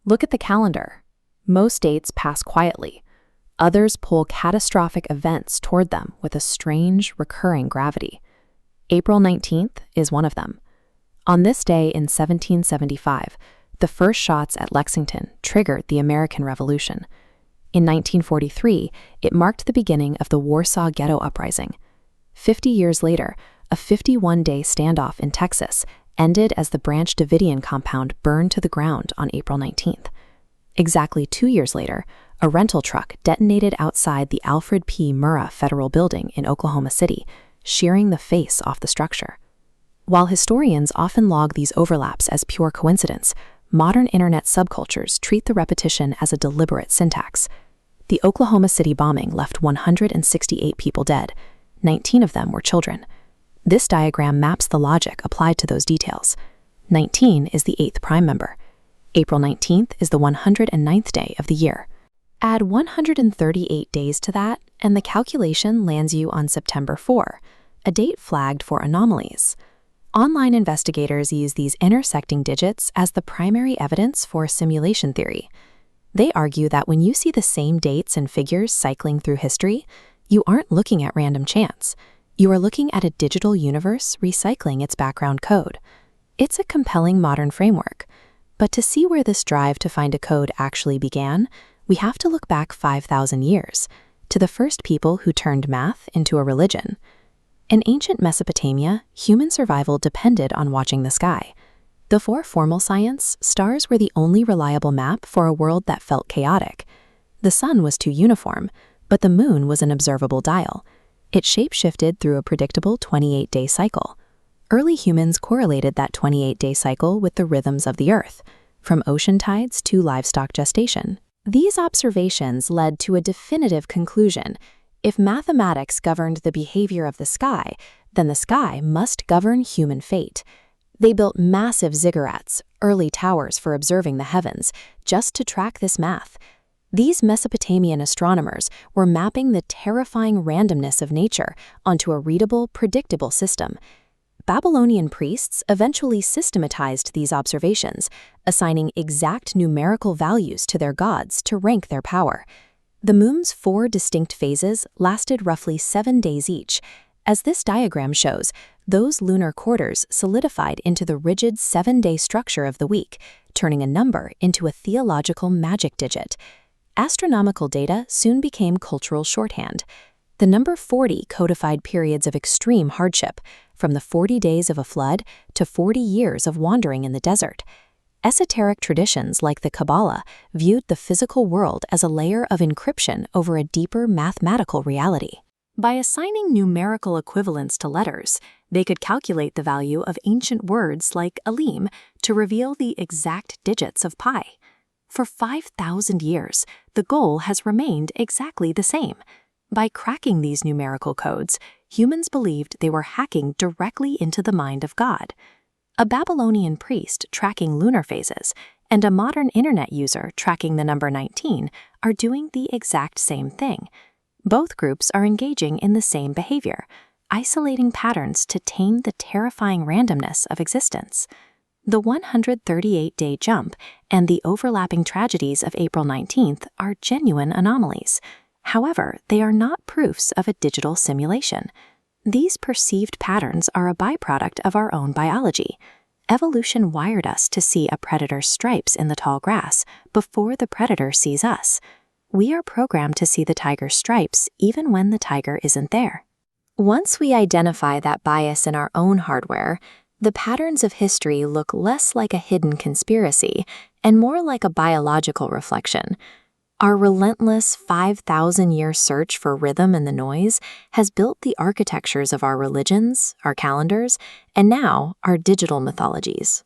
Look at the calendar. Most dates pass quietly. Others pull catastrophic events toward them with a strange, recurring gravity. April 19th is one of them. On this day in 1775, the first shots at Lexington triggered the American Revolution. In 1943, it marked the beginning of the Warsaw Ghetto Uprising. 50 years later, a 51-day standoff in Texas ended as the Branch Davidian compound burned to the ground on April 19th. Exactly 2 years later, a rental truck detonated outside the Alfred P. Murrah Federal Building in Oklahoma City, shearing the face off the structure. While historians often log these overlaps as pure coincidence, modern internet subcultures treat the repetition as a deliberate syntax. The Oklahoma City bombing left 168 people dead. 19 of them were children. This diagram maps the logic applied to those details. 19 is the 8th prime member. April 19th is the 109th day of the year. Add 138 days to that, and the calculation lands you on September 4, a date flagged for anomalies. Online investigators use these intersecting digits as the primary evidence for simulation theory. They argue that when you see the same dates and figures cycling through history, you aren't looking at random chance. You are looking at a digital universe recycling its background code. It's a compelling modern framework. But to see where this drive to find a code actually began, we have to look back 5,000 years, to the first people who turned math into a religion. In ancient Mesopotamia, human survival depended on watching the sky. Before formal science, stars were the only reliable map for a world that felt chaotic. The sun was too uniform, but the moon was an observable dial. It shape-shifted through a predictable 28-day cycle. Early humans correlated that 28-day cycle with the rhythms of the Earth, from ocean tides to livestock gestation. These observations led to a definitive conclusion. If mathematics governed the behavior of the sky, then the sky must govern human fate. They built massive ziggurats, early towers for observing the heavens, just to track this math. These Mesopotamian astronomers were mapping the terrifying randomness of nature onto a readable, predictable system. Babylonian priests eventually systematized these observations, assigning exact numerical values to their gods to rank their power. The moon's 4 distinct phases lasted roughly 7 days each. As this diagram shows, those lunar quarters solidified into the rigid 7-day structure of the week, turning a number into a theological magic digit. Astronomical data soon became cultural shorthand. The number 40 codified periods of extreme hardship, from the 40 days of a flood to 40 years of wandering in the desert. Esoteric traditions like the Kabbalah viewed the physical world as a layer of encryption over a deeper mathematical reality. By assigning numerical equivalents to letters, they could calculate the value of ancient words like alim to reveal the exact digits of pi. For 5,000 years, the goal has remained exactly the same. By cracking these numerical codes, humans believed they were hacking directly into the mind of God. A Babylonian priest tracking lunar phases and a modern internet user tracking the number 19 are doing the exact same thing. Both groups are engaging in the same behavior, isolating patterns to tame the terrifying randomness of existence. The 138-day jump and the overlapping tragedies of April 19th are genuine anomalies. However, they are not proofs of a digital simulation. These perceived patterns are a byproduct of our own biology. Evolution wired us to see a predator's stripes in the tall grass before the predator sees us. We are programmed to see the tiger's stripes even when the tiger isn't there. Once we identify that bias in our own hardware, the patterns of history look less like a hidden conspiracy and more like a biological reflection. Our relentless 5,000-year search for rhythm in the noise has built the architectures of our religions, our calendars, and now our digital mythologies.